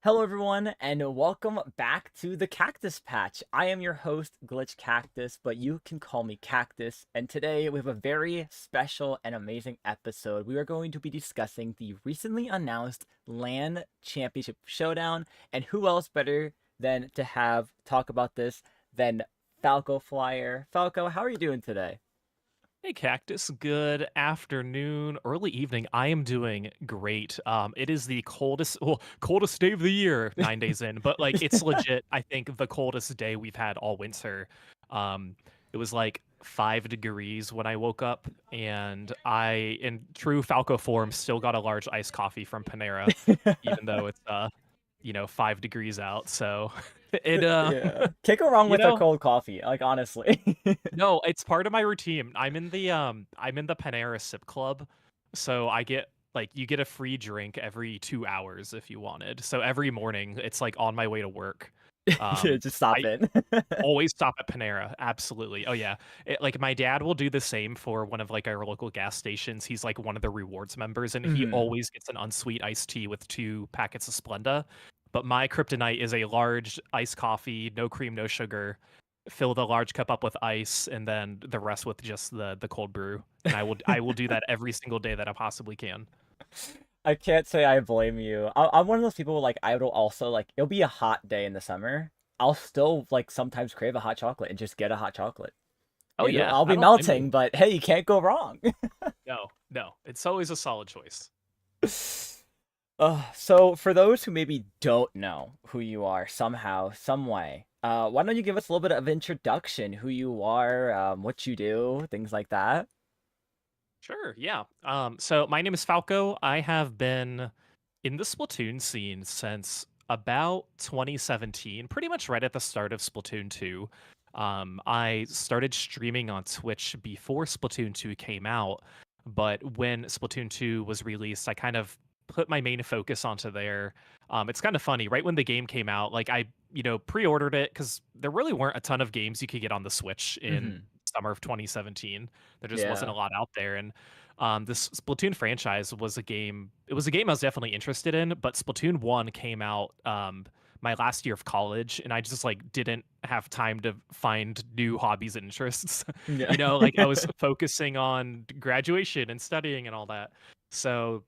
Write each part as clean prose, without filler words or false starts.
Hello, everyone, and welcome back to the Cactus Patch. I am your host, Glitch Cactus, but you can call me Cactus. And today we have a very special and amazing episode. We are going to be discussing the recently announced LAN Championship Showdown, and who else better than to have talk about this than Falco Flyer. Falco, how are you doing today? Hey Cactus, good afternoon, early evening. I am doing great. It is the coldest day of the year, 9 days in, but like it's legit. I think the coldest day we've had all winter. Um, it was like 5 degrees when I woke up, and I, in true Falco form, still got a large iced coffee from Panera, even though it's 5 degrees out. So it Yeah. Can't go wrong you with a know cold coffee, like honestly. No, it's part of my routine. I'm in the Panera Sip Club, so I get like you get a free drink every 2 hours if you wanted. So every morning it's like on my way to work. Yeah, Um just stop I in. always stop at Panera. Absolutely. Oh yeah. Like my dad will do the same for one of like our local gas stations. He's like one of the rewards members and he Mhm. always gets an unsweet iced tea with 2 packets of Splenda. But my kryptonite is a large iced coffee, no cream, no sugar. Fill the large cup up with ice and then the rest with just the cold brew. And I will do that every single day that I possibly can. I can't say I blame you. I'm one of those people like I will also like it'll be a hot day in the summer. I'll still like sometimes crave a hot chocolate and just get a hot chocolate. Oh yeah, I'll I be don't blame you. melting, but hey, you can't go wrong. No, no, it's always a solid choice. So for those who maybe don't know who you are somehow, some way, why don't you give us a little bit of introduction, who you are, what you do, things like that. Sure, yeah. So my name is Falco. I have been in the Splatoon scene since about 2017, pretty much right at the start of Splatoon 2. I started streaming on Twitch before Splatoon 2 came out, but when Splatoon 2 was released, I kind of put my main focus onto there. It's kind of funny, right when the game came out, like I pre-ordered it because there really weren't a ton of games you could get on the Switch in Hmm. summer of 2017. There just wasn't Yeah. a lot out there, and this Splatoon franchise was a game. It was a game I was definitely interested in, but Splatoon 1 came out my last year of college, and I just like didn't have time to find new hobbies and interests. Yeah. Like I was focusing on graduation and studying and all that. So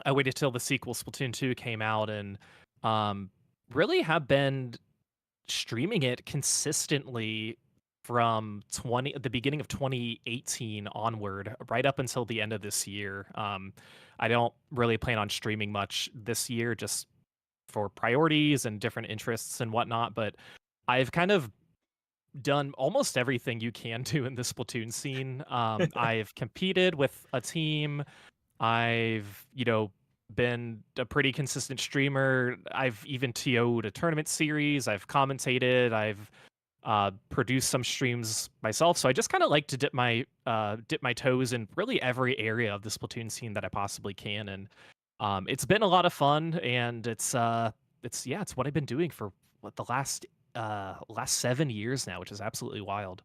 I waited till the sequel Splatoon 2 came out and um really have been streaming it consistently from the beginning of 2018 onward, right up until the end of this year. I don't really plan on streaming much this year, just for priorities and different interests and whatnot. But I've kind of done almost everything you can do in the Splatoon scene. I've competed with a team. I've, been a pretty consistent streamer. I've even TO'd a tournament series. I've commentated. I've produced some streams myself. So I just kind of like to dip my toes in really every area of the Splatoon scene that I possibly can. And it's been a lot of fun. And it's what I've been doing for what the last 7 years now, which is absolutely wild.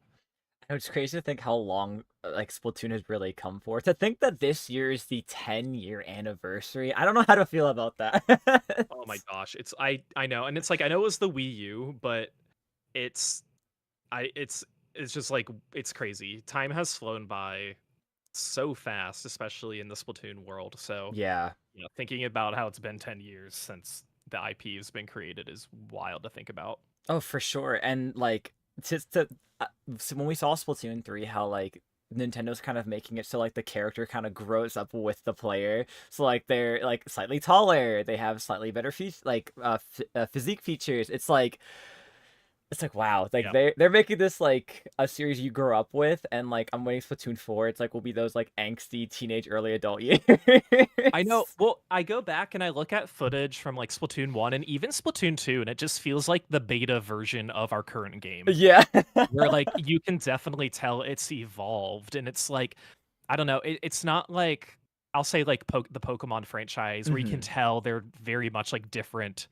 It's crazy to think how long like Splatoon has really come for. To think that this year is the 10-year anniversary. I don't know how to feel about that. Oh my gosh, I know, and it's like I know it was the Wii U, but it's I it's just like it's crazy. Time has flown by so fast, especially in the Splatoon world. So, Yeah. thinking about how it's been 10 years since the IP has been created is wild to think about. Oh, for sure. And like to so when we saw Splatoon 3, how like Nintendo's kind of making it so like the character kind of grows up with the player. So like they're like slightly taller, they have slightly better physique features. It's like wow, like Yeah. they're making this like a series you grow up with, and like I'm waiting Splatoon 4. It's like will be those like angsty teenage early adult years. I know. Well, I go back and I look at footage from like Splatoon 1 and even Splatoon 2, and it just feels like the beta version of our current game. Yeah. Where like you can definitely tell it's evolved and it's like I don't know, it's not like I'll say like the Pokemon franchise where you can Hmm. tell they're very much like different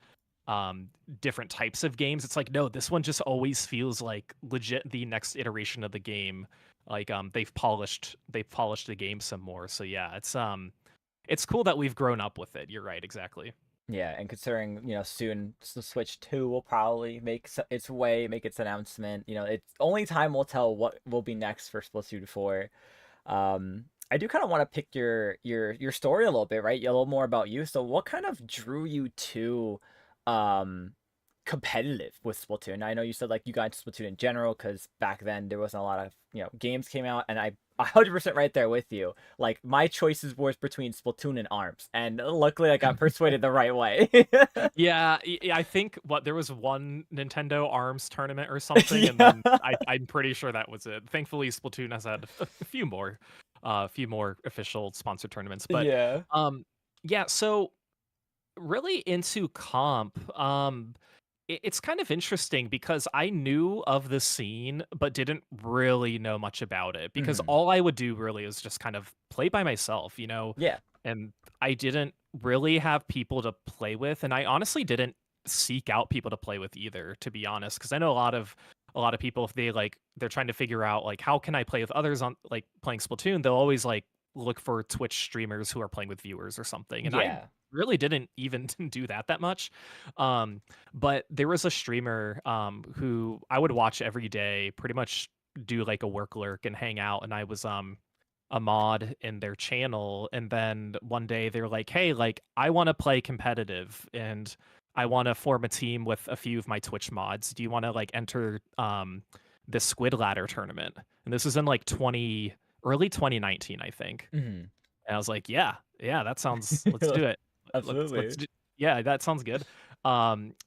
types of games. It's like no, this one just always feels like legit the next iteration of the game. Like they've polished the game some more. So yeah, it's cool that we've grown up with it. You're right, exactly. Yeah, and considering, soon the Switch 2 will probably its way, make its announcement. It's only time will tell what will be next for Splatoon 4. I do kind of want to pick your story a little bit, right? A little more about you. So what kind of drew you to um competitive with Splatoon? I know you said like you got into Splatoon in general because back then there wasn't a lot of, games came out, and I 100% right there with you. Like my choices was between Splatoon and ARMS, and luckily I got persuaded the right way. Yeah, I think there was one Nintendo ARMS tournament or something, and Yeah. then I'm pretty sure that was it. Thankfully, Splatoon has had a few more official sponsored tournaments. But Yeah. um, yeah, so really into comp. It's kind of interesting because I knew of the scene, but didn't really know much about it because Hmm. all I would do really is just kind of play by myself, Yeah. and I didn't really have people to play with, and I honestly didn't seek out people to play with either, to be honest, because I know a lot of people, if they're trying to figure out like how can I play with others on like playing Splatoon, they'll always like look for Twitch streamers who are playing with viewers or something, and I Yeah. really didn't even do that much. Um, but there was a streamer who I would watch every day, pretty much do like a work lurk and hang out, and I was a mod in their channel, and then one day they're like, "Hey, like I want to play competitive and I want to form a team with a few of my Twitch mods. Do you want to like enter this Squid Ladder tournament?" And this is in like 20 early 2019, I think. Hmm. And I was like, "Yeah, yeah, that sounds let's do it. Let's Absolutely. do yeah, that sounds good."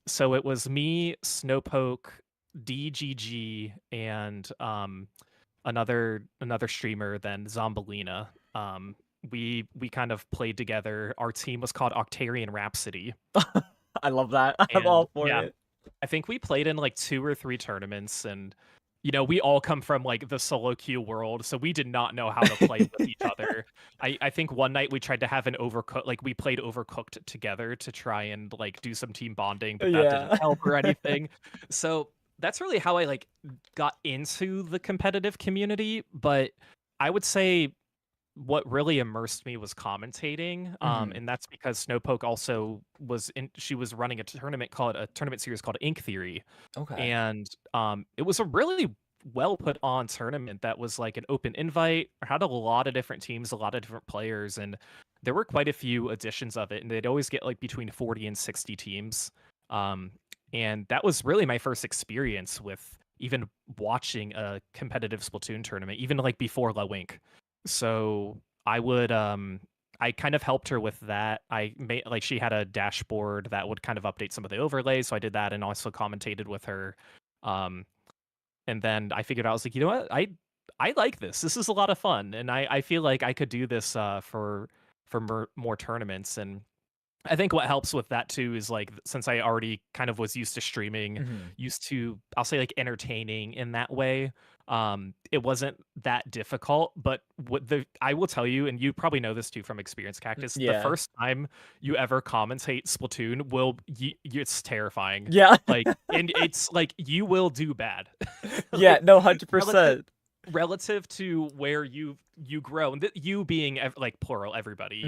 So it was me, Snowpoke, DGG, and another streamer than Zombalina. We kind of played together. Our team was called Octarian Rhapsody, I love that. I'm and all for yeah, it. I think we played in like 2 or 3 tournaments, and we all come from like the solo queue world, so we did not know how to play with each other. I think one night we tried to have an overcooked, like we played overcooked together to try and like do some team bonding, but that didn't Yeah. help or anything. So that's really how I like got into the competitive community. But I would say what really immersed me was commentating, Hmm. and that's because Snowpoke also she was running a tournament series called Ink Theory, Okay. and it was a really well put on tournament that was like an open invite, had a lot of different teams, a lot of different players, and there were quite a few editions of it, and they'd always get like between 40 and 60 teams. um, and that was really my first experience with even watching a competitive Splatoon tournament, even like before La Wink. So I kind of helped her with that. I made like she had a dashboard that would kind of update some of the overlays, so I did that and also commentated with her. Um, and then I figured out, I was like, you know what, I like this. This is a lot of fun, and I feel like I could do this for more tournaments. And I think what helps with that too is like since I already kind of was used to streaming, Hmm. used to I'll say like entertaining in that way. It wasn't that difficult, but what the I will tell you, and you probably know this too from experience, Cactus, the Yeah. first time you ever commentate Splatoon it's terrifying. Yeah. Like, and it's like you will do bad. Yeah. Like No, relative 100%. to where you grow, and you being like plural everybody,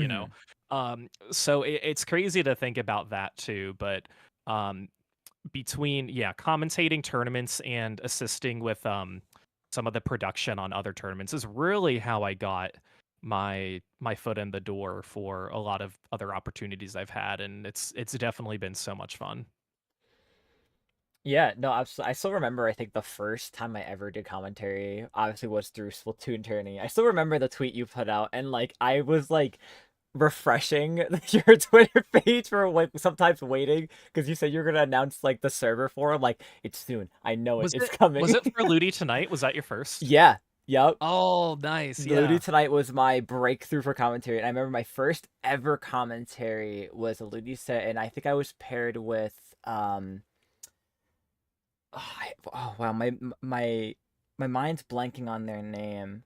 Hmm. so it's crazy to think about that too. But um between commentating tournaments and assisting with some of the production on other tournaments is really how I got my foot in the door for a lot of other opportunities I've had, and it's definitely been so much fun. Yeah, no, absolutely. I still remember, I think the first time I ever did commentary obviously was through Splatoon tourney. I still remember the tweet you put out, and like I was like refreshing your Twitter page for like sometimes waiting because you said you're gonna announce like the server for it. Like it's soon. I know it. Was It's it was coming. it for Ludi tonight? Was that your first? Yeah. Yep. Oh, nice. Ludi Yeah. tonight was my breakthrough for commentary, and I remember my first ever commentary was a Ludi set, and I think I was paired with oh wow, my mind's blanking on their name.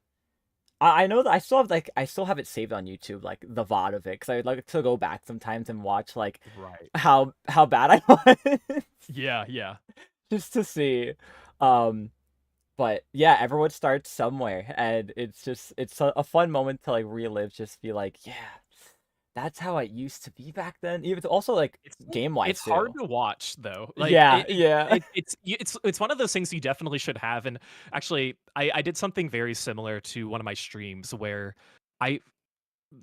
I know that I still have it saved on YouTube, like the VOD of it, because I'd like to go back sometimes and watch like Right. how bad I was Yeah, yeah. just to see. Um, but yeah, everyone starts somewhere, and it's a fun moment to like relive. Just be like, yeah, That's how it used to be back then. Even also like It's game wise it's hard too. to watch though. Like Yeah, yeah. it's one of those things you definitely should have. And actually, I did something very similar to one of my streams where I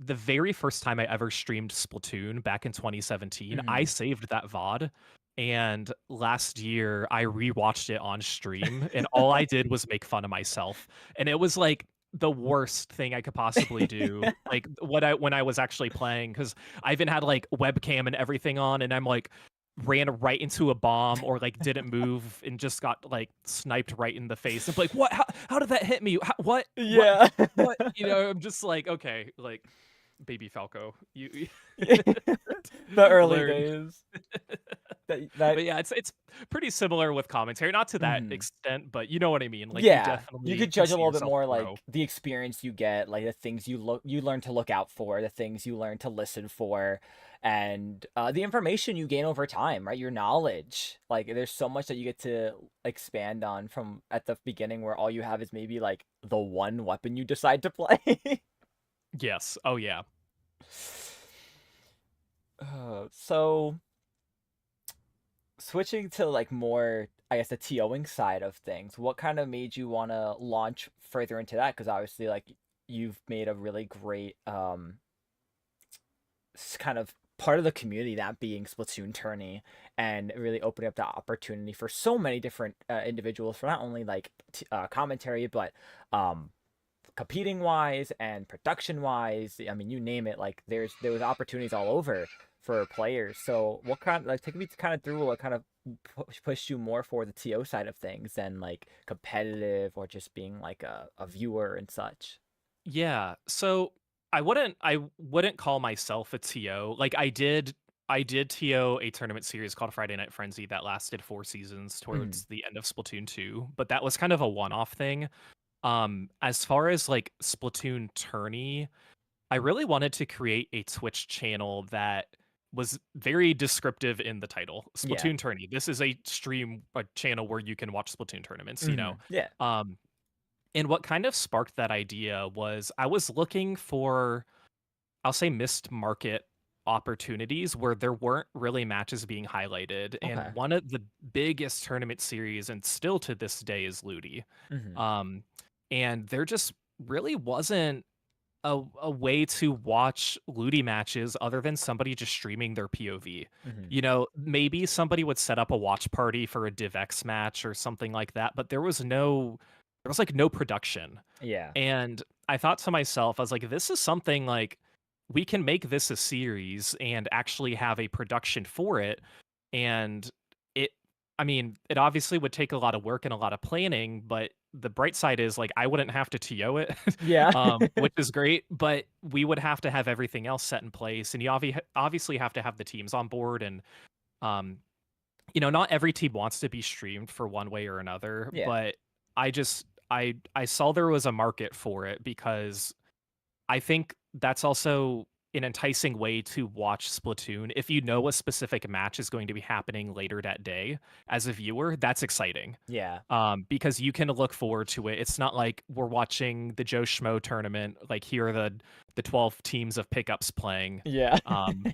the very first time I ever streamed Splatoon back in 2017, I Mhm. saved that VOD. And last year I rewatched it on stream and all I did was make fun of myself. And it was like the worst thing I could possibly do. Like what I when I was actually playing, because I even had like webcam and everything on, and I'm like ran right into a bomb or like didn't move and just got like sniped right in the face. And like, what? How did that hit me? What? What? Yeah. What? You know, I'm just like, okay, like baby Falco, you The early learn. days. That But yeah, it's pretty similar with commentary, not to that mhm. extent, but you know what I mean. Like you Yeah, you definitely could can judge a see little bit yourself more grow. like the experience you get, like the things you learn to look out for, the things you learn to listen for, and the information you gain over time, right? Your knowledge. Like there's so much that you get to expand on from at the beginning where all you have is maybe like the one weapon you decide to play. Yes. Oh yeah. So switching to like more, I guess, the TOing side of things, what kind of made you want to launch further into that? Because obviously, like, you've made a really great kind of part of the community, that being Splatoon tourney, and really opening up the opportunity for so many different individuals for not only like commentary, but um competing wise and production wise. I mean, you name it, like there was opportunities all over for players. So what kind, like, take me kind of through what kind of pushed you more for the TO side of things than like competitive or just being like a viewer and such. Yeah. So I wouldn't call myself a TO. Like I did TO a tournament series called Friday Night Frenzy that lasted 4 seasons Mhm. towards the end of Splatoon 2, but that was kind of a one-off thing. As far as like Splatoon tourney, I really wanted to create a Twitch channel that was very descriptive in the title. Yeah. Splatoon tourney. This is a stream, a channel where you can watch Splatoon tournaments, you know. Yeah. Um and what kind of sparked that idea was I was looking for, I'll say, missed market opportunities where there weren't really matches being highlighted. And Okay. one of the biggest tournament series, and still to this day, is Ludi. Mhm. Um, and there just really wasn't a way to watch Ludi matches other than somebody just streaming their POV. Mhm. You know, maybe somebody would set up a watch party for a DivX match or something like that, but there was like no production. Yeah. And I thought to myself, I was like, this is something like we can make this a series and actually have a production for it. And it, I mean, it obviously would take a lot of work and a lot of planning, but the bright side is like I wouldn't have to TO it, Yeah. which is great, but we would have to have everything else set in place. And you obviously have to have the teams on board. And, um, you know, not every team wants to be streamed for one way or another, Yeah. but I saw there was a market for it because I think that's also an enticing way to watch Splatoon. If you know a specific match is going to be happening later that day as a viewer, that's exciting. Yeah. Because you can look forward to it. It's not like we're watching the Joe Schmo tournament, like here are the 12 teams of pickups playing. Yeah. Um,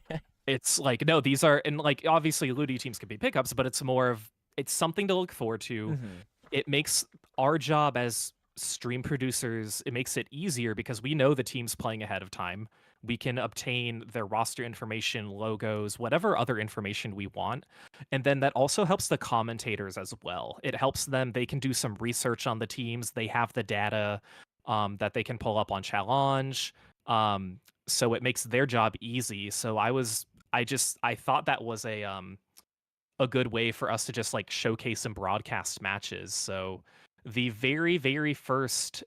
it's like, no, these are, and like obviously Ludi teams can be pickups, but it's more of, it's something to look forward to. Mhm. It makes our job as stream producers, it makes it easier because we know the teams playing ahead of time. We can obtain their roster information, logos, whatever other information we want. And then that also helps the commentators as well. It helps them, they can do some research on the teams. They have the data that they can pull up on Challenge. So it makes their job easy. So I thought that was a good way for us to just like showcase and broadcast matches. So the very, very first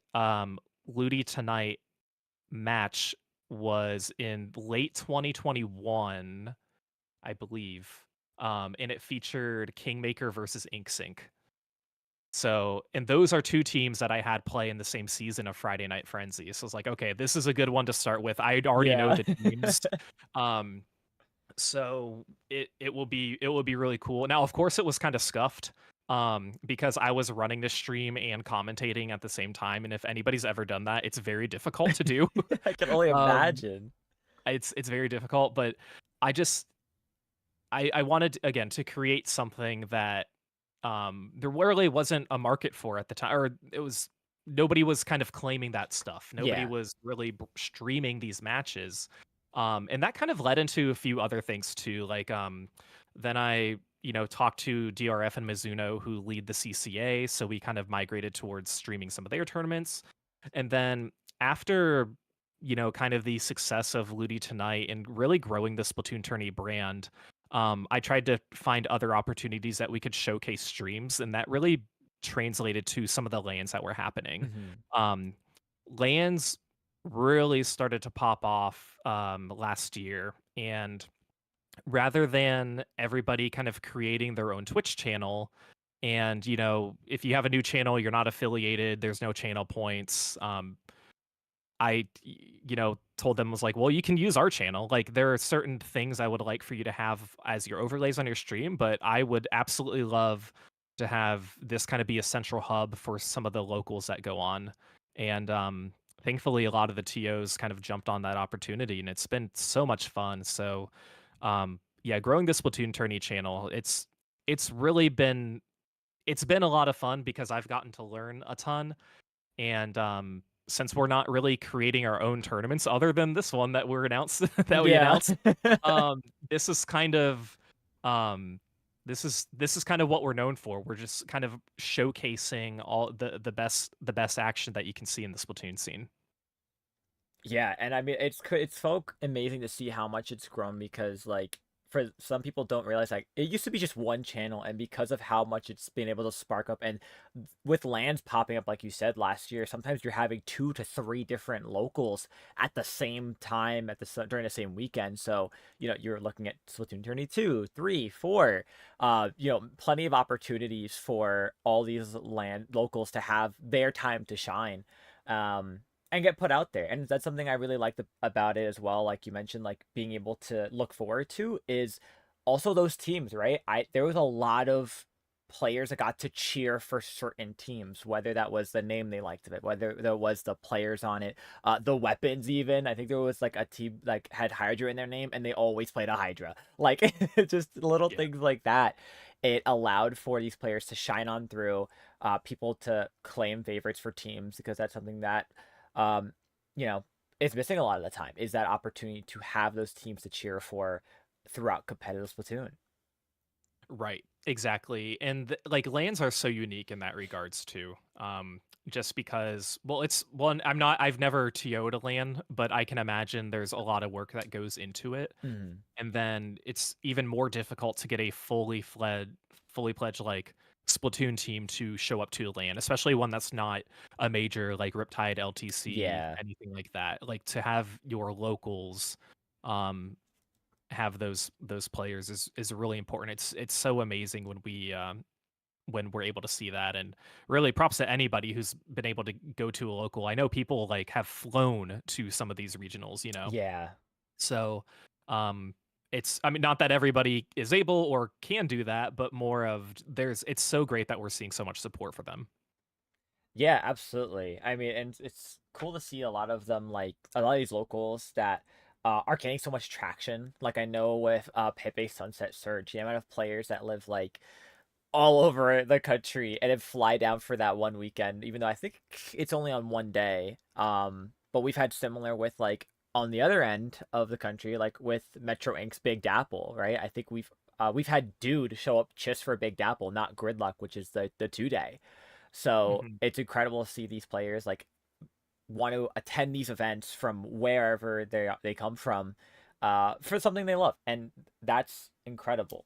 Ludi Tonight match was in late 2021, I believe. And it featured Kingmaker versus InkSync. So, and those are two teams that I had play in the same season of Friday Night Frenzy. So it's like, okay, this is a good one to start with. I already know Yeah. the teams. Um, so it will be really cool. Now, of course, it was kind of scuffed because I was running the stream and commentating at the same time, and if anybody's ever done that, it's very difficult to do. I can only um imagine. it's very difficult, but I just I wanted again to create something that there really wasn't a market for at the time, or it was nobody was kind of claiming that stuff. Nobody Yeah. was really streaming these matches. And that kind of led into a few other things too. Like then I talked to DRF and Mizuno who lead the CCA, so we kind of migrated towards streaming some of their tournaments. And then after kind of the success of Ludi Tonight and really growing the Splatoon tourney brand, I tried to find other opportunities that we could showcase streams, and that really translated to some of the lands that were happening. Hmm. Um, lands really started to pop off last year, and rather than everybody kind of creating their own Twitch channel, and if you have a new channel, you're not affiliated, there's no channel points. Told them was like, well, you can use our channel. Like, there are certain things I would like for you to have as your overlays on your stream, but I would absolutely love to have this kind of be a central hub for some of the locals that go on. And thankfully, a lot of the TOs kind of jumped on that opportunity, and it's been so much fun. So, yeah, growing the Splatoon tourney channel, it's really been a lot of fun because I've gotten to learn a ton. And since we're not really creating our own tournaments other than this one that we're announced that we Yeah. announced, this is kind of um this is kind of what we're known for. We're just kind of showcasing all the best action that you can see in the Splatoon scene. Yeah, and I mean it's so amazing to see how much it's grown because like for some people don't realize like it used to be just one channel, and because of how much it's been able to spark up, and with lands popping up like you said last year, sometimes you're having 2 to 3 different locals at the same time during the same weekend. So you're looking at Splatoon Tourney 2, 3, 4, plenty of opportunities for all these land locals to have their time to shine. Um, and get put out there. And that's something I really like about it as well. Like you mentioned, like being able to look forward to is also those teams, right? There was a lot of players that got to cheer for certain teams, whether that was the name they liked of it, whether there was the players on it, the weapons even. I think there was like a team like had Hydra in their name and they always played a Hydra. Like just little Yeah. things like that. It allowed for these players to shine on through, people to claim favorites for teams because that's something that um, you know, is missing a lot of the time is that opportunity to have those teams to cheer for throughout competitive Splatoon. Right. Exactly. And like lands are so unique in that regards too. Just because, well, it's one, I've never TO'd a LAN, but I can imagine there's a lot of work that goes into it. Mm. And then it's even more difficult to get a fully pledged like Splatoon team to show up to a LAN, especially one that's not a major like Riptide, LTC, Yeah. anything like that. Like to have your locals um have those players is really important. It's so amazing when we're able to see that, and really props to anybody who's been able to go to a local. I know people like have flown to some of these regionals. Yeah. So um it's, I mean, not that everybody is able or can do that, but more of it's so great that we're seeing so much support for them. Yeah, absolutely. I mean, and it's cool to see a lot of them, like a lot of these locals that are getting so much traction. Like I know with Pepe Sunset Surge, the amount of players that live like all over the country and then fly down for that one weekend, even though I think it's only on one day. But we've had similar with like on the other end of the country, like with Metro Inc.'s Big Dapple, right? I think we've had Dude show up just for Big Dapple, not Gridlock, which is the 2 day. So Mhm. it's incredible to see these players like want to attend these events from wherever they come from, for something they love, and that's incredible.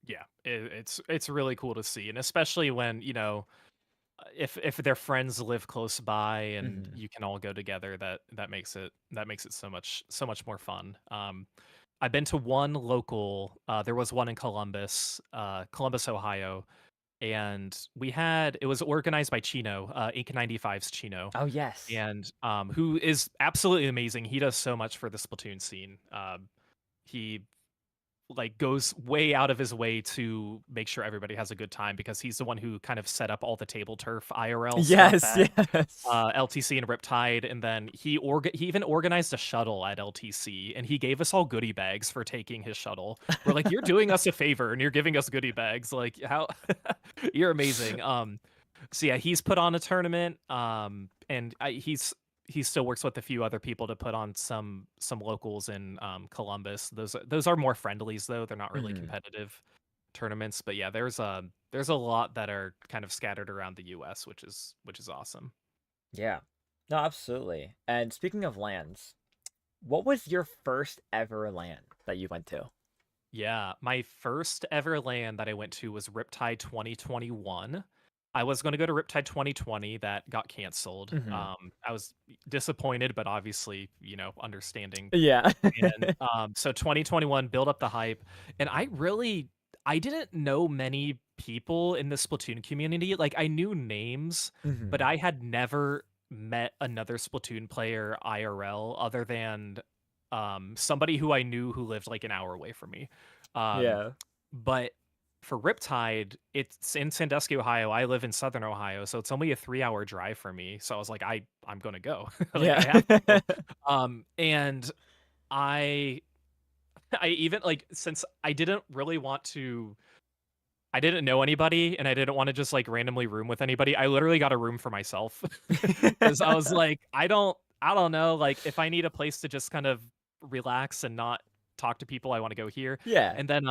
Yeah, it's really cool to see, and especially when if their friends live close by and Hmm. you can all go together, that makes it so much more fun. I've been to one local. There was one in Columbus, Ohio, and it was organized by Chino, Inc. 95's Chino, Oh yes. and who is absolutely amazing. He does so much for the Splatoon scene. He like goes way out of his way to make sure everybody has a good time because he's the one who kind of set up all the table turf IRL stuff Yes, at yes. LTC and Riptide, and then he even organized a shuttle at LTC, and he gave us all goodie bags for taking his shuttle. We're like, you're doing us a favor, and you're giving us goodie bags. Like, how you're amazing. So yeah, he's put on a tournament, and he still works with a few other people to put on some locals in Columbus. Those are more friendlies though; they're not really Mhm. competitive tournaments. But yeah, there's a lot that are kind of scattered around the U.S., which is awesome. Yeah. No, absolutely. And speaking of lands, what was your first ever land that you went to? Yeah, my first ever LAN that I went to was Riptide 2021. I was going to go to Riptide 2020 that got canceled. Hmm. I was disappointed, but obviously, understanding. Yeah. And so 2021 built up the hype, and I didn't know many people in the Splatoon community. Like I knew names, but Hmm. I had never met another Splatoon player IRL other than somebody who I knew who lived like an hour away from me. Um, Yeah. but for Riptide, it's in Sandusky, Ohio. I live in Southern Ohio, so it's only a 3 hour drive for me. So I was like, I'm gonna go. Like I Yeah. have to go. And I I even like since I didn't really want to I didn't know anybody and I didn't want to just like randomly room with anybody. I literally got a room for myself because I was like, I don't know, like if I need a place to just kind of relax and not talk to people, I want to go here. Yeah. And then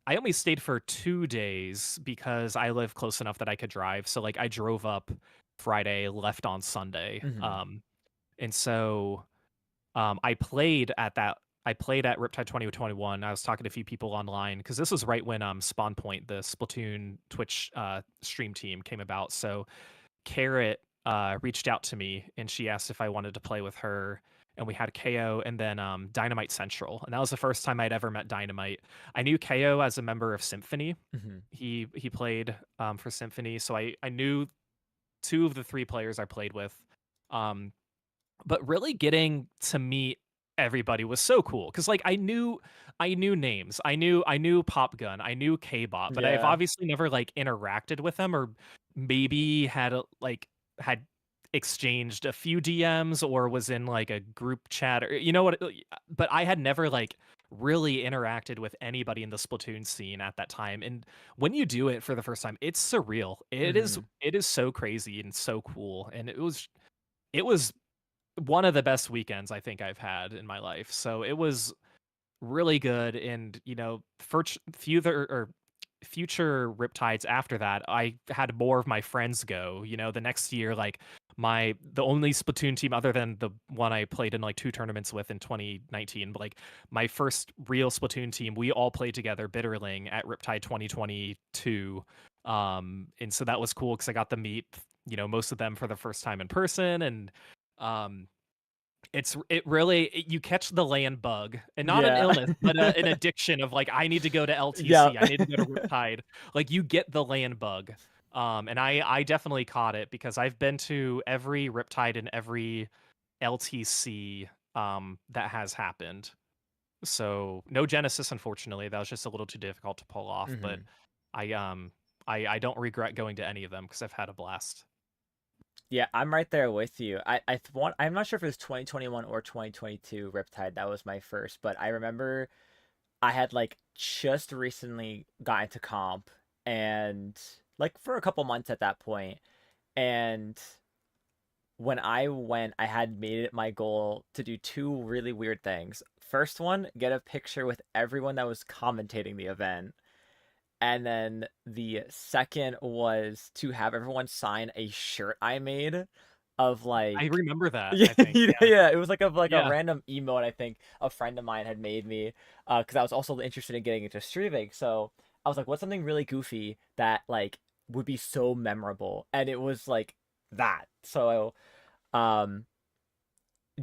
I only stayed for 2 days because I live close enough that I could drive. So like I drove up Friday, left on Sunday. Hmm. And so I played at Riptide 2021. I was talking to a few people online because this was right when Spawn Point, the Splatoon Twitch stream team, came about. So Carrot reached out to me and she asked if I wanted to play with her. And we had KO and then Dynamite Central. And that was the first time I'd ever met Dynamite. I knew KO as a member of Symphony. Hmm. He played for Symphony. So I knew two of the three players I played with. Um, but really getting to meet everybody was so cool because like I knew names, I knew Pop Gun, I knew K-Bot, but I've Yeah. obviously never like interacted with them or maybe had exchanged a few DMs or was in like a group chat or you know what, but I had never like really interacted with anybody in the Splatoon scene at that time. And when you do it for the first time, it's surreal. Hmm. It is so crazy and so cool, and it was one of the best weekends I think I've had in my life. So it was really good. And, future Riptides after that, I had more of my friends go. The next year, like the only Splatoon team other than the one I played in like two tournaments with in 2019, but like my first real Splatoon team, we all played together, Bitterling, at Riptide 2022. And so that was cool because I got to meet, most of them for the first time in person. And um you catch the land bug, and not an Yeah. illness, but an addiction of like I need to go to Yeah. LTC, I need to go to Riptide. Like you get the land bug, and I definitely caught it because I've been to every Riptide and every LTC that has happened. So no Genesis, unfortunately, that was just a little too difficult to pull off. But Hmm. I I don't regret going to any of them because I've had a blast. Yeah, I'm right there with you. I'm not sure if it was 2021 or 2022 Riptide that was my first, but I remember I had like just recently got into comp and like for a couple months at that point. And when I went, I had made it my goal to do two really weird things. First one, get a picture with everyone that was commentating the event. And then the second was to have everyone sign a shirt I made of I like remember that, yeah, I think. Yeah. yeah, it was like a Yeah. random emote I think a friend of mine had made me because I was also interested in getting into streaming. So I was like, what's something really goofy that like would be so memorable? And it was like that. So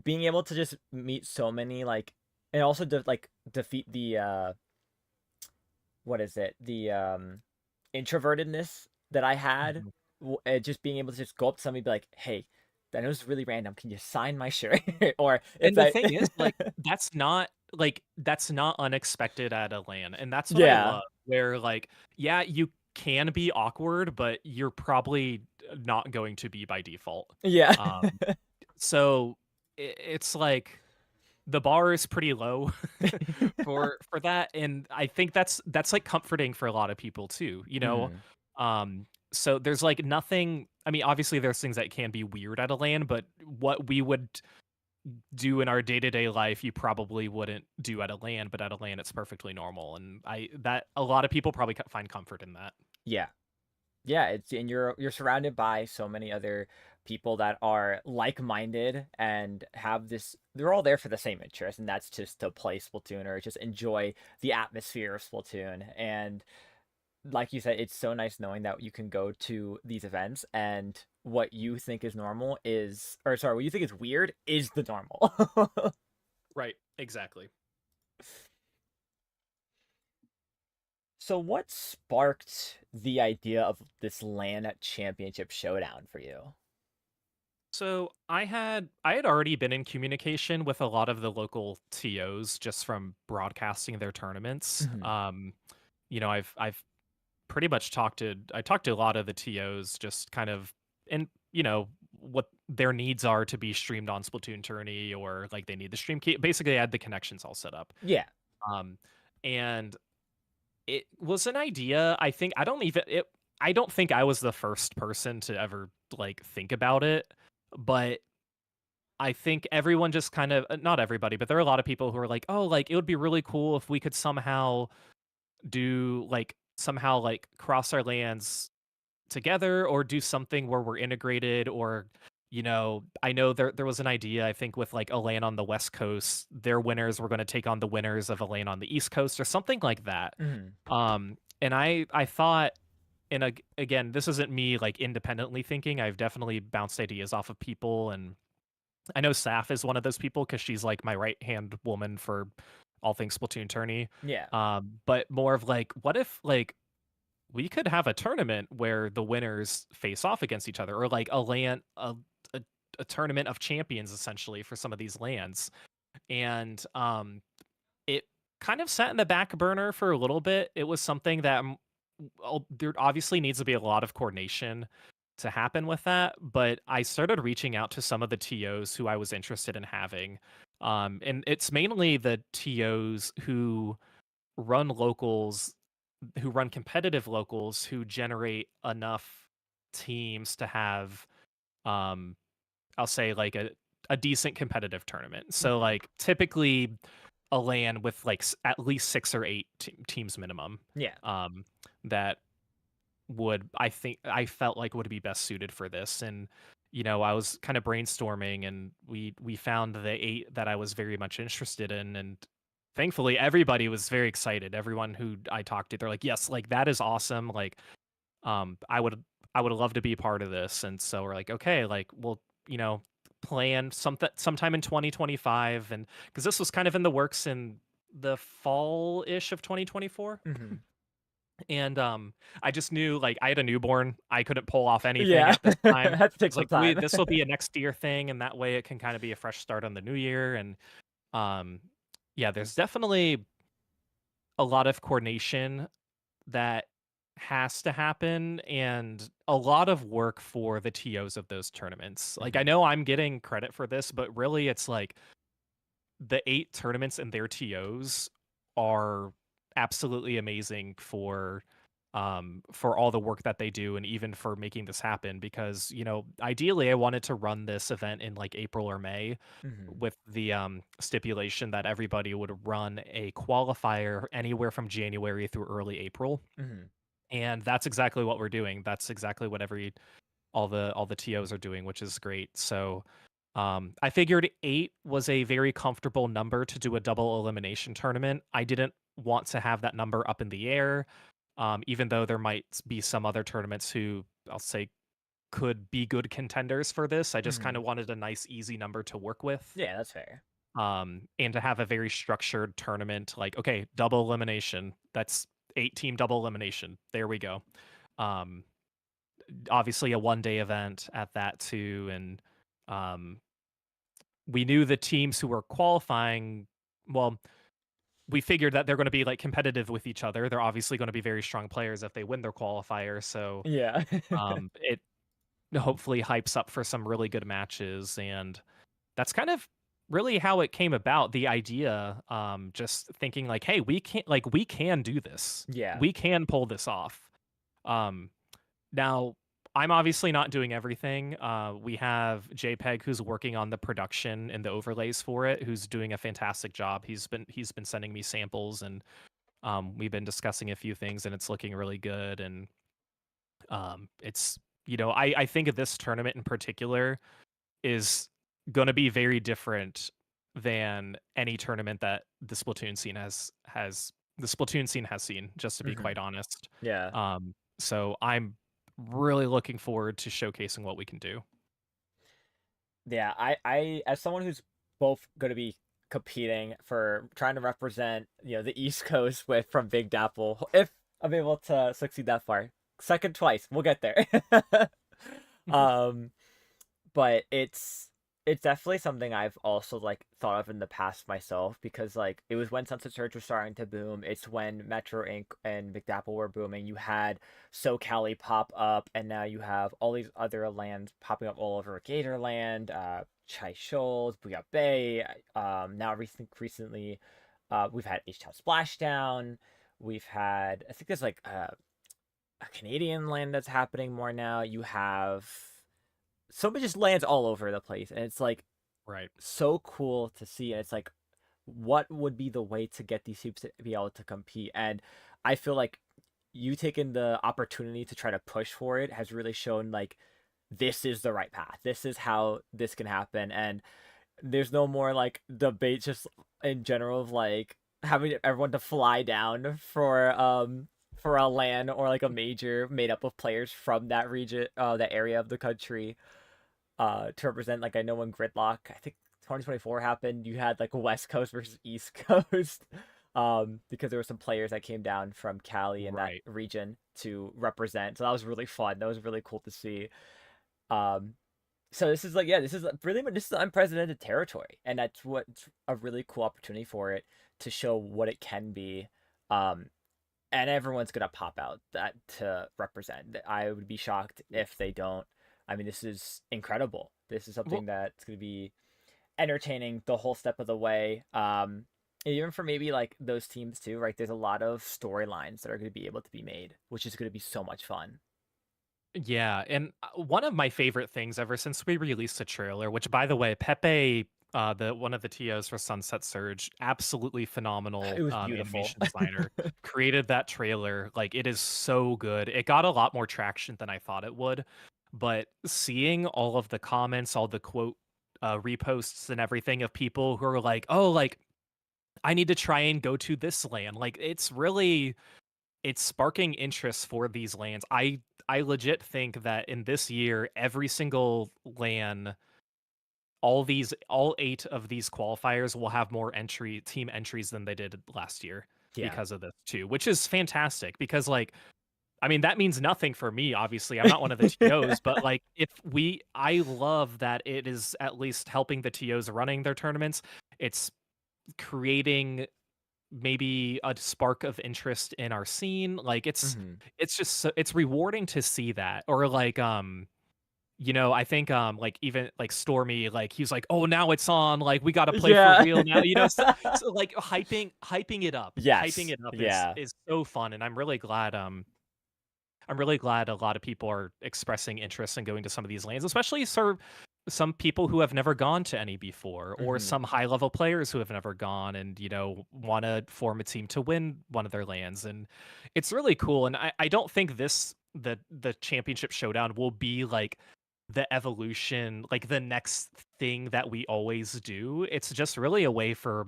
being able to just meet so many like and also like defeat the what is it? The introvertedness that I had, Mhm. just being able to just go up to somebody and be like, "Hey, I know it's really random. Can you sign my shirt?" Or if And the I, thing is, like, that's not like that's not unexpected at a LAN, and that's what I Yeah. love. Where like, yeah, you can be awkward, but you're probably not going to be by default. Yeah. Um, so it's like the bar is pretty low for that, and I think that's like comforting for a lot of people too. Mhm. So there's like nothing. I mean, obviously there's things that can be weird at a LAN, but what we would do in our day-to-day life you probably wouldn't do at a LAN, but at a LAN it's perfectly normal, and I that a lot of people probably find comfort in that. Yeah. Yeah, it's and you're surrounded by so many other people that are like-minded and have this they're all there for the same interest, and that's just to play Splatoon or just enjoy the atmosphere of Splatoon. And like you said, it's so nice knowing that you can go to these events and what you think is normal is or sorry, what you think is weird is the normal. Right, exactly. So what sparked the idea of this LAN championship showdown for you? So I had already been in communication with a lot of the local TOs just from broadcasting their tournaments. Mhm. I've pretty much talked to a lot of the TOs just kind of and what their needs are to be streamed on Splatoon Tourney, or like they need the stream key. Basically, I had the connections all set up. Yeah. Um and it was an idea. I don't think I was the first person to ever like think about it, but I think everyone just kind of not everybody, but there are a lot of people who are like, "Oh, like it would be really cool if we could somehow like cross our lands together or do something where we're integrated." Or I know there was an idea, I think, with like a LAN on the West Coast, their winners were going to take on the winners of a LAN on the East Coast or something like that. Mhm. And I thought, and again, this isn't me like independently thinking. I've definitely bounced ideas off of people, and I know Saf is one of those people because she's like my right hand woman for all things Splatoon tourney. Yeah. But more of like, what if like we could have a tournament where the winners face off against each other, or like a, a tournament of champions essentially for some of these lands. And it kind of sat in the back burner for a little bit. It was something that there obviously needs to be a lot of coordination to happen with that, but I started reaching out to some of the TOs who I was interested in having. And it's mainly the TOs run locals who run competitive locals who generate enough teams to have um I'll say like a decent competitive tournament. So Mhm. like typically a LAN with like at least 6 or 8 teams minimum, Yeah. um that would I think I felt like would be best suited for this. And I was kind of brainstorming, and we found the 8 that I was very much interested in, and thankfully everybody was very excited. Everyone who I talked to, they're like, "Yes, like that is awesome. Like I would love to be part of this." And so we're like, "Okay, like we'll, plan sometime in 2025." And cuz this was kind of in the works in the fall-ish of 2024. Mhm. And I just knew, like, I had a newborn. I couldn't pull off anything Yeah. at this time. Had to I take was some like, time. this will be a next year thing, and that way it can kind of be a fresh start on the new year." And um yeah, there's definitely a lot of coordination that has to happen, and a lot of work for the TOs of those tournaments. Like, I Mhm. know I'm getting credit for this, but really it's like the 8 tournaments and their TOs are absolutely amazing for all the work that they do, and even for making this happen. Because ideally I wanted to run this event in like April or May, Mhm. with the stipulation that everybody would run a qualifier anywhere from January through early April. Mhm. And that's exactly what we're doing. That's exactly what all the TOs are doing, which is great. So I figured 8 was a very comfortable number to do a double elimination tournament. I didn't want to have that number up in the air, even though there might be some other tournaments who I'll say could be good contenders for this. I just kind Mhm. of wanted a nice, easy number to work with. Yeah, that's fair. And to have a very structured tournament, like, okay, double elimination. That's 8-team double elimination. There we go. Um, Obviously a 1-day event at that too. And um we knew the teams who were qualifying. Well, we figured that they're going to be like competitive with each other. They're obviously going to be very strong players if they win their qualifier. So Yeah. it hopefully hypes up for some really good matches, and that's kind of really how it came about. The idea, just thinking like, hey, we can do this. Yeah. We can pull this off. Um, Now, I'm obviously not doing everything. We have JPEG who's working on the production and the overlays for it, who's doing a fantastic job. He's been sending me samples, and we've been discussing a few things, and it's looking really good. And it's I think of this tournament in particular is going to be very different than any tournament that the Splatoon scene has seen, just to be Hmm. quite honest. Yeah. So I'm really looking forward to showcasing what we can do. Yeah, I as someone who's both going to be competing for trying to represent, the East Coast with from Big Dapple, if I'm able to succeed that far. Second twice, we'll get there. um, but it's definitely something I've also like thought of in the past myself because like it was when Sunset Surge was starting to boom. It's when Metro Inc. and McDapple were booming. You had SoCali pop up, and now you have all these other lands popping up all over Gatorland, Chai Shoals, Booyah Bay. Now recently, we've had H-Town Splashdown. We've had I think there's like a Canadian land that's happening more now. You have so it just lands all over the place, and it's like Right. so cool to see. And it's like, what would be the way to get these teams to be able to compete? And I feel like you taking the opportunity to try to push for it has really shown like this is the right path. This is how this can happen, and there's no more like debate just in general of like having everyone to fly down for a LAN or like a major made up of players from that region, that area of the country, to represent. Like I know when Gridlock, I think 2024 happened, you had like West Coast versus East Coast, because there were some players that came down from Cali in that Right. region to represent. So that was really fun. That was really cool to see. Um, so this is like, yeah, this is unprecedented territory, and that's what's a really cool opportunity for it to show what it can be. Um, and everyone's gonna pop out that to represent. I would be shocked if they don't. I mean, this is incredible. This is Well, something that's gonna be entertaining the whole step of the way. And even for maybe like those teams too, right? There's a lot of storylines that are gonna be able to be made, which is gonna be so much fun. yeah, and one of my favorite things ever since we released the trailer, which by the way, Pepe, the one of the TOs for Sunset Surge, absolutely It phenomenal was beautiful. animation designer, created that trailer. Like it is so good. It got a lot more traction than I thought it would, but seeing all of the comments, all the quote reposts and everything of people who are like, "Oh, like I need to try and go to this land." Like it's sparking interest for these lands. I legit think that in this year, every single LAN, all 8 of these qualifiers will have more team entries than they did last year Yeah. because of this too, which is fantastic because like I mean that means nothing for me obviously. I'm not one of the TOs, but like I love that it is at least helping the TOs running their tournaments. It's creating maybe a spark of interest in our scene. Like Hmm. it's just it's rewarding to see that. Or like I think like even like Stormy, like he's like, "Oh, now it's on. Like we got to play for Yeah. real now." So like hyping it up. Hyping Yes. it up Yeah. is so fun, and I'm really glad a lot of people are expressing interest in going to some of these lanes, especially some people who have never gone to any before, or Hmm. some high level players who have never gone and, want to form a team to win one of their lands. And it's really cool. And I don't think the championship showdown will be like the evolution, like the next thing that we always do. It's just really a way for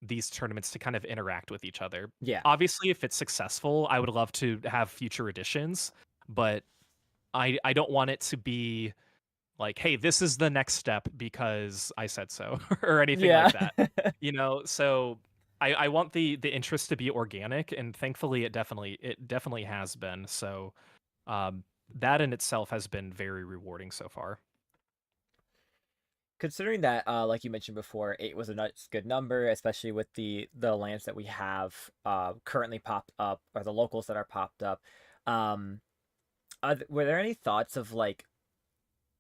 these tournaments to kind of interact with each other. Yeah. Obviously, if it's successful, I would love to have future editions, but I don't want it to be like, hey, this is the next step because I said so or anything Yeah. like that. So I want the interest to be organic, and thankfully it definitely has been. So um that in itself has been very rewarding so far. considering that, like you mentioned before, eight was a nice good number, especially with the lands that we have currently popped up, or the locals that are popped up. Um, were there any thoughts of like,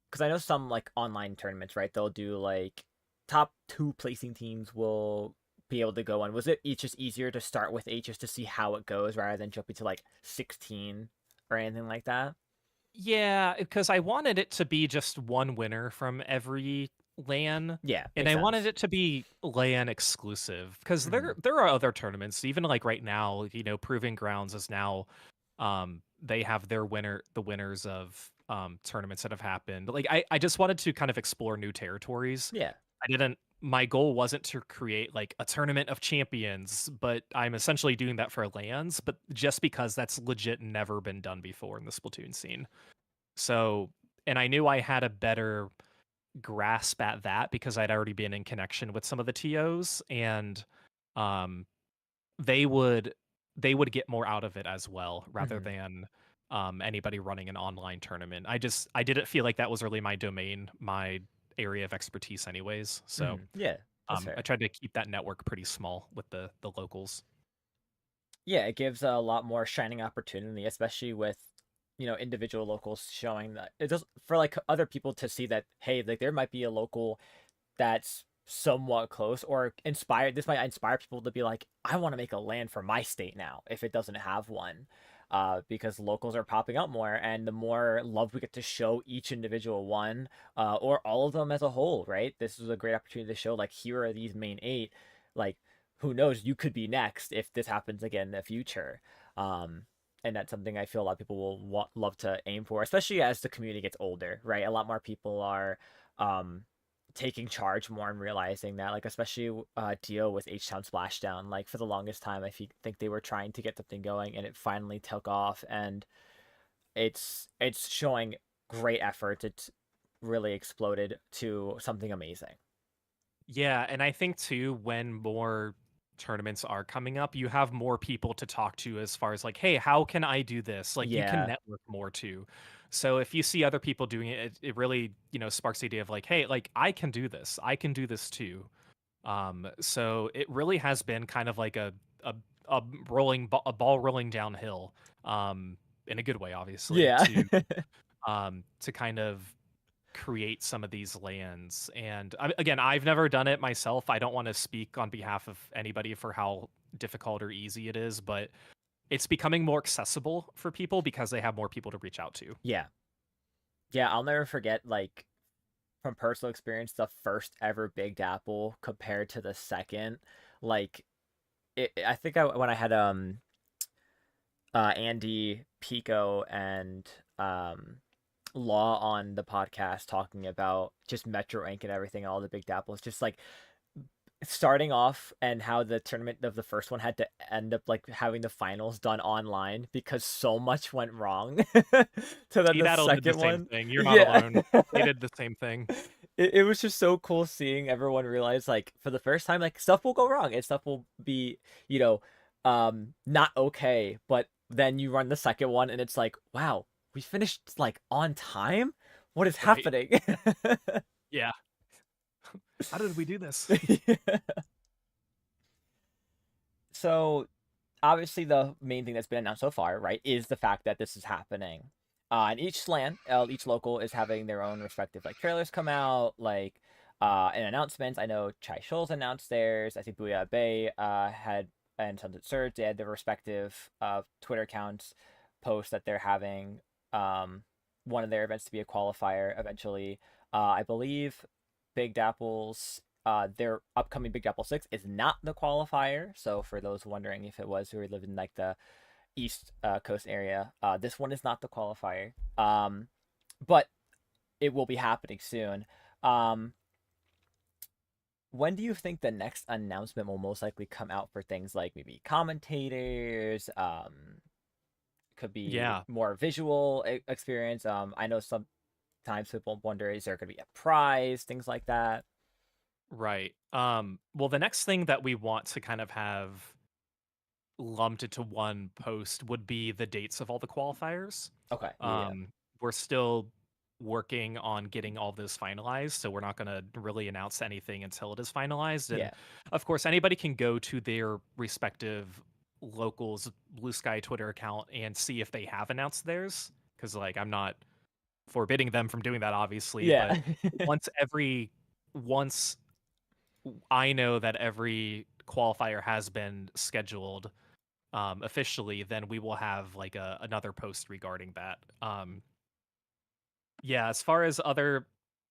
because I know some like online tournaments, right? They'll do like top two placing teams will be able to go on. Was it just easier to start with eight just to see how it goes rather than jumping to like 16 or anything like that? Yeah, because I wanted it to be just one winner from every LAN, Yeah, and makes I wanted sense. it to be LAN exclusive. Because Hmm. there are other tournaments, even like right now, Proving Grounds is now, they have the winners of tournaments that have happened. Like I just wanted to kind of explore new territories. Yeah. I didn't. My goal wasn't to create like a tournament of champions, but I'm essentially doing that for LANs, but just because that's legit never been done before in the Splatoon scene. So, and I knew I had a better grasp at that because I'd already been in connection with some of the TOs, and um they would they would get more out of it as well rather Hmm. than anybody running an online tournament. I didn't feel like that was really my domain, my area of expertise anyways. So, Hmm. Yeah, that's I fair. tried to keep that network pretty small with the locals. Yeah, it gives a lot more shining opportunity, especially with individual locals showing that it does for like other people to see that hey, like there might be a local that's somewhat close or inspired. This might inspire people to be like, I want to make a land for my state now if it doesn't have one. Because locals are popping up more, and the more love we get to show each individual one, or all of them as a whole, right? This is a great opportunity to show like here are these main eight. Like, who knows? You could be next if this happens again in the future. Um, and that's something I feel a lot of people will love to aim for, especially as the community gets older, right? A lot more people are um, taking charge more and realizing that, like, especially Dio with H-Town Splashdown, like for the longest time think they were trying to get something going, and it finally took off, and it's showing great effort. It's really exploded to something amazing. Yeah, and I think too, when more tournaments are coming up, you have more people to talk to as far as like, hey, how can I do this? Like you can Yeah. network more too. So if you see other people doing it, it really, sparks the idea of like, hey, like I can do this. I can do this too. So it really has been kind of like a a a ball rolling downhill, in a good way, obviously, Yeah. to kind of create some of these lands. And again, I've never done it myself. I don't want to speak on behalf of anybody for how difficult or easy it is, but it's becoming more accessible for people because they have more people to reach out to. Yeah. Yeah, I'll never forget, like, from personal experience, the first ever Big Dapple compared to the second. Like, I think when I had Andy, Pico, and Law on the podcast talking about just Metro Inc. and everything, all the Big Dapples, just like starting off and how the tournament of the first one had to end up like having the finals done online because so much went wrong to then the That'll did the second same one. thing. You're not Yeah. alone. They did the same thing. It was just so cool seeing everyone realize like for the first time like stuff will go wrong and stuff will be you know not okay, but then you run the second one and it's like wow, we finished like on time, what is Right. happening? Yeah. How did we do this? So obviously the main thing that's been announced so far, right, is the fact that this is happening. And each LAN, each local is having their own respective like trailers come out, like and announcements. I know Chai Shoals announced theirs. I think Booyah Bay had, and Sunset Surge, they had their respective Twitter accounts post that they're having one of their events to be a qualifier eventually. I believe Big Dapple's their upcoming Big Apple 6 is not the qualifier. So for those wondering if it was who live in like the East Coast area, this one is not the qualifier. But it will be happening soon. Um, when do you think the next announcement will most likely come out for things like maybe commentators? Could be Yeah. more visual experience. I know sometimes people wonder, is there going to be a prize, things like that. Right. Well, the next thing that we want to kind of have lumped into one post would be the dates of all the qualifiers. Okay, yeah, Um, we're still working on getting all those finalized, so we're not going to really announce anything until it is finalized. And Yeah. of course, anybody can go to their respective locals Blue Sky Twitter account and see if they have announced theirs, because like I'm not forbidding them from doing that, obviously. Yeah. But once I know that every qualifier has been scheduled officially, then we will have like another post regarding that. Yeah, as far as other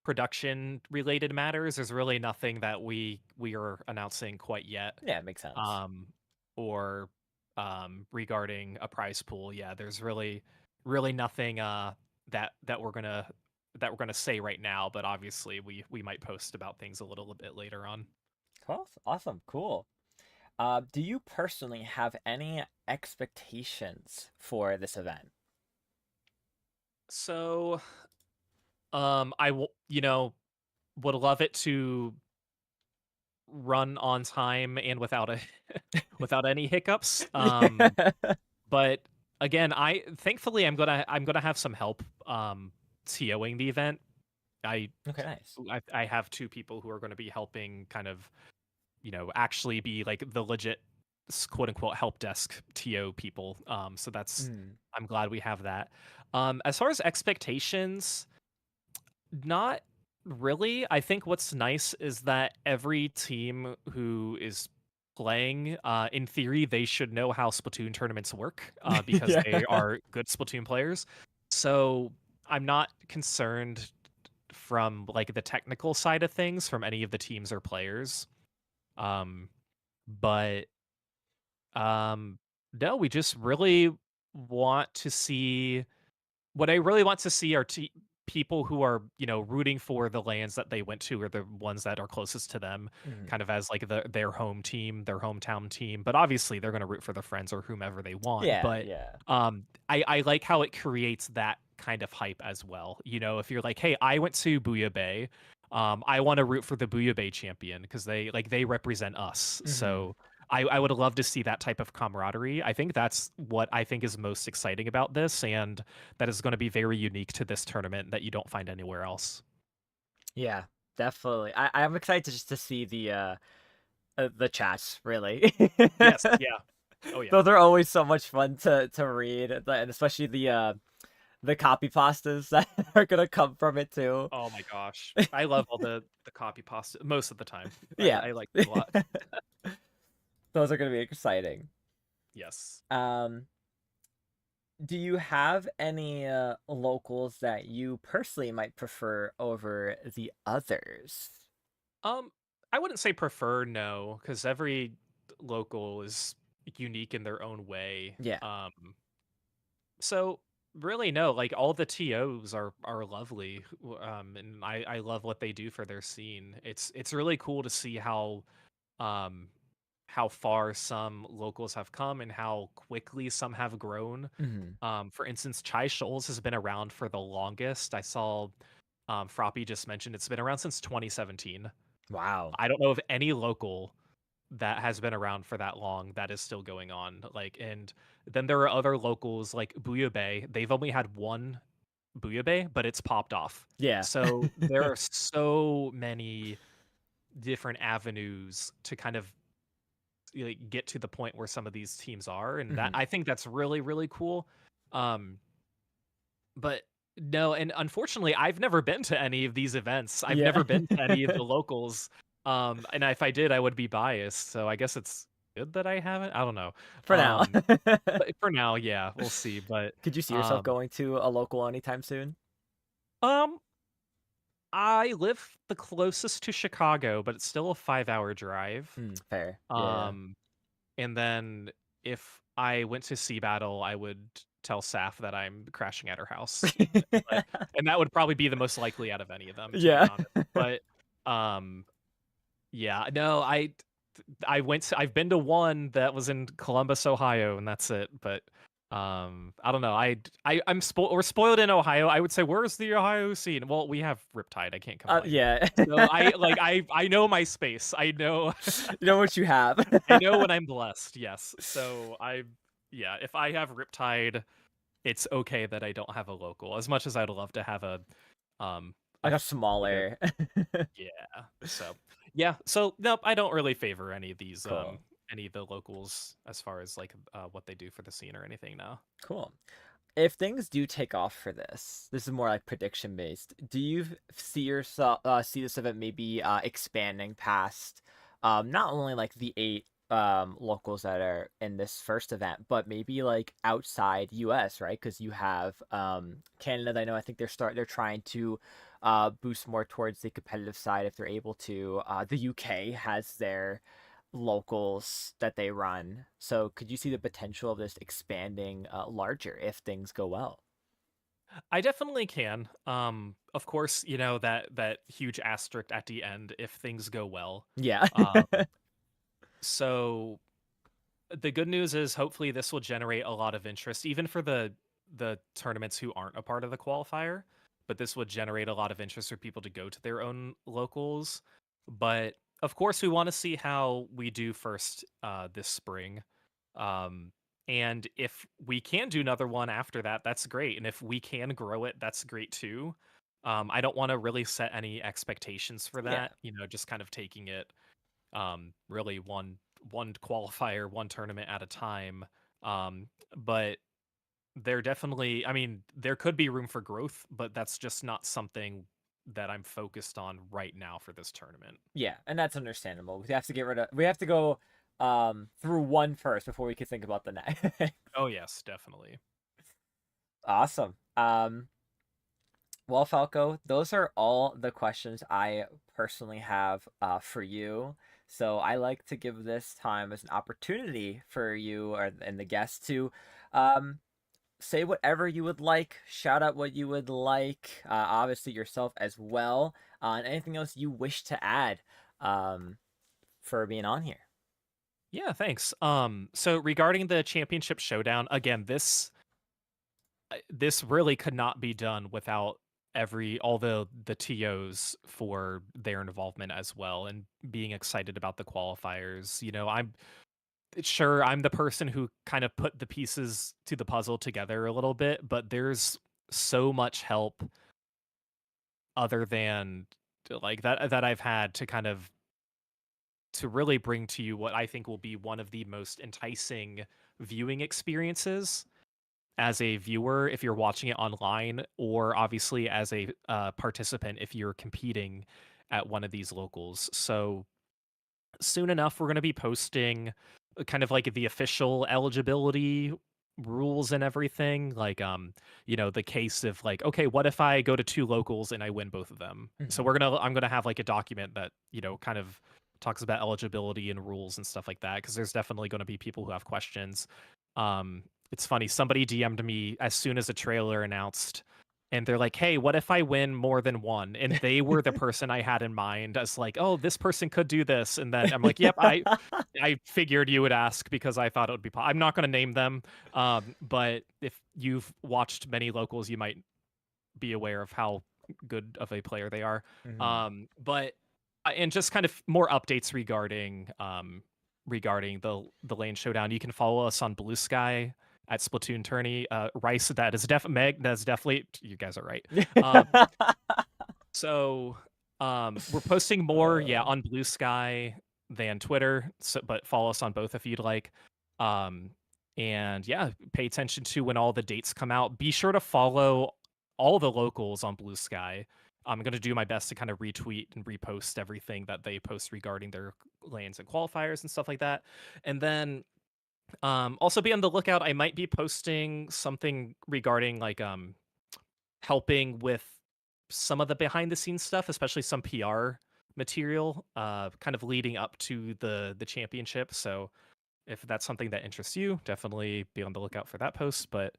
production related matters, there's really nothing that we are announcing quite yet. Yeah, makes sense. Um, or regarding a prize pool, yeah, there's really nothing that we're gonna say right now. But obviously, we might post about things a little bit later on. Awesome. Cool. Do you personally have any expectations for this event? So, I will, would love it to run on time and without a without any hiccups. But again, I thankfully I'm gonna have some help TOing the event. I Okay, nice. I have two people who are going to be helping kind of, actually be like the legit quote unquote help desk TO people. So that's Mm. I'm glad we have that. As far as expectations, not really. I think what's nice is that every team who is playing, in theory, they should know how Splatoon tournaments work, because Yeah. they are good Splatoon players. So I'm not concerned from like the technical side of things from any of the teams or players. Um, but no, we just really want to see what I really want to see are people who are, rooting for the lands that they went to or the ones that are closest to them, Mhm. kind of as like their home team, their hometown team. But obviously, they're going to root for their friends or whomever they want. Yeah, But yeah. I like how it creates that kind of hype as well. If you're like, hey, I went to Booyah Bay. I want to root for the Booyah Bay champion because they represent us. Mhm. So I would love to see that type of camaraderie. I think that's what I think is most exciting about this, and that is going to be very unique to this tournament that you don't find anywhere else. Yeah, definitely. I'm excited just to see the chats, really. Yes, yeah. Oh yeah. Those are always so much fun to read, and especially the copy pastas that are gonna come from it too. Oh my gosh. I love all the copy pasta most of the time. I Yeah. I like it a lot. Those are gonna be exciting. Yes. Um, do you have any locals that you personally might prefer over the others? Um I wouldn't say prefer, no, cuz every local is unique in their own way. Yeah. So really no, like all the TOs are lovely. And I love what they do for their scene. It's really cool to see um how far some locals have come and how quickly some have grown. Hmm. For instance, Chai Shoals has been around for the longest. I saw Froppy just mentioned it's been around since 2017. Wow. I don't know of any local that has been around for that long that is still going on. Like, and then there are other locals like Booyah Bay. They've only had one Booyah Bay, but it's popped off. Yeah. So there are so many different avenues to kind of like get to the point where some of these teams are, and that Hmm. I think that's really cool. Um, but no, and unfortunately, I've never been to any of these events. I've Yeah. never been to any of the locals. And if I did, I would be biased. So I guess it's good that I haven't. I don't know. For now. But for now, yeah, we'll see. But Could you see yourself um, going to a local anytime soon? um, I live the closest to Chicago, but it's still a 5-hour drive. Mm, fair. Yeah. Um, And then if I went to Sea Battle, I would tell Saf that I'm crashing at her house. But and that would probably be the most likely out of any of them, to be Yeah. honest. But um yeah, no, I've been to one that was in Columbus, Ohio, and that's it. But I don't know. We're spoiled in Ohio. I would say where's the Ohio scene? Well, we have Riptide. I can't complain. Yeah. So I know my space. I know You know what you have. I know when I'm blessed, yes. So yeah, if I have Riptide, it's okay that I don't have a local. As much as I'd love to have Like a Like a smaller. yeah. So yeah. So nope, I don't really favor Cool. any of the locals as far as like what they do for the scene or anything now. Cool. If things do take off for this is more like prediction based. Do you see yourself see this event maybe expanding past not only like the 8 locals that are in this first event, but maybe like outside US, right? Because you have Canada. I know I think they're trying to boost more towards the competitive side if they're able to. The UK has their locals that they run. So could you see the potential of this expanding larger if things go well? I definitely can. Of course, you know that huge asterisk at the end if things go well. Yeah. Um, so the good news is hopefully this will generate a lot of interest, even for the tournaments who aren't a part of the qualifier. But this would generate a lot of interest for people to go to their own locals. But of course, we want to see how we do first this spring. Um, and if we can do another one after that, that's great. And if we can grow it, that's great too. I don't want to really set any expectations for Yeah. that. You know, just kind of taking it really one qualifier, one tournament at a time. But there definitely, I mean, there could be room for growth, but that's just not something that I'm focused on right now for this tournament. Yeah, and that's understandable. We have to go through one first before we can think about the next. Oh yes, definitely. Awesome. Well, Falco, those are all the questions I personally have for you. So I like to give this time as an opportunity for you and the guests to um, say whatever you would like, shout out what you would like, obviously yourself as well, and anything else you wish to add um, for being on here. Yeah, thanks. So regarding the championship showdown, again, this really could not be done without all the TOs for their involvement as well and being excited about the qualifiers. You know, I'm the person who kind of put the pieces to the puzzle together a little bit, but there's so much help other than like that I've had to kind of to really bring to you what I think will be one of the most enticing viewing experiences as a viewer if you're watching it online, or obviously as a participant if you're competing at one of these locals. So soon enough, we're going to be posting kind of like the official eligibility rules and everything. Like, you know, the case of like, okay, what if I go to two locals and I win both of them? So Mhm. I'm gonna have like a document that, you know, kind of talks about eligibility and rules and stuff like that. Cause there's definitely going to be people who have questions. It's funny. Somebody DM'd me as soon as the trailer announced and they're like, "Hey, what if I win more than one?" And they were the person I had in mind as like, "Oh, this person could do this." And then I'm like, "Yep, I figured you would ask because I thought it would be I'm not going to name them, but if you've watched many locals, you might be aware of how good of a player they are. Mhm. But and just kind of more updates regarding the lane showdown. You can follow us on Blue Sky at Splatoon Tourney. Rice, that is Meg. That's definitely you guys are right. Um, so we're posting more, yeah, Uh, on Blue Sky than Twitter. So, but follow us on both if you'd like. Um, and yeah, pay attention to when all the dates come out. Be sure to follow all the locals on Blue Sky. I'm going to do my best to kind of retweet and repost everything that they post regarding their lanes and qualifiers and stuff like that. And then also be on the lookout. I might be posting something regarding like helping with some of the behind the scenes stuff, especially some PR material, kind of leading up to the championship. So if that's something that interests you, definitely be on the lookout for that post. But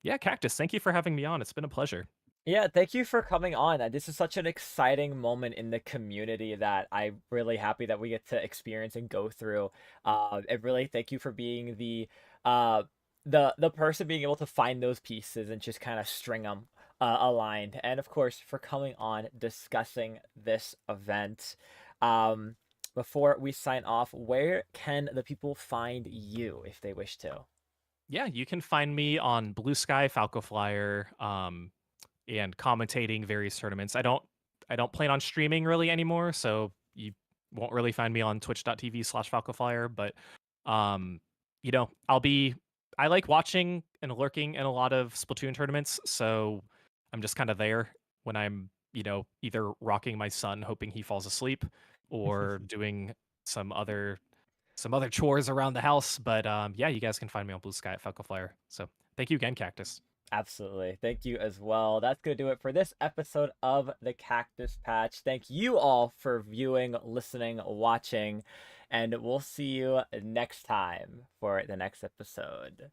yeah, Cactus, thank you for having me on. It's been a pleasure. Yeah, thank you for coming on. This is such an exciting moment in the community that I'm really happy that we get to experience and go through. And really thank you for being uh the person being able to find those pieces and just kind of string them aligned. And of course, for coming on discussing this event. Um, before we sign off, where can the people find you if they wish to? Yeah, you can find me on Blue Sky Falco Flyer. and commentating various tournaments. I don't plan on streaming really anymore, so you won't really find me on twitch.tv/FalcoFlyer, but um, I like watching and lurking in a lot of Splatoon tournaments, so I'm just kind of there when I'm, either rocking my son hoping he falls asleep or doing some other some other chores around the house. But yeah, you guys can find me on Blue Sky at FalcoFlyer. So thank you again, Cactus. Absolutely. Thank you as well. That's going to do it for this episode of the Cactus Patch. Thank you all for viewing, listening, watching, and we'll see you next time for the next episode.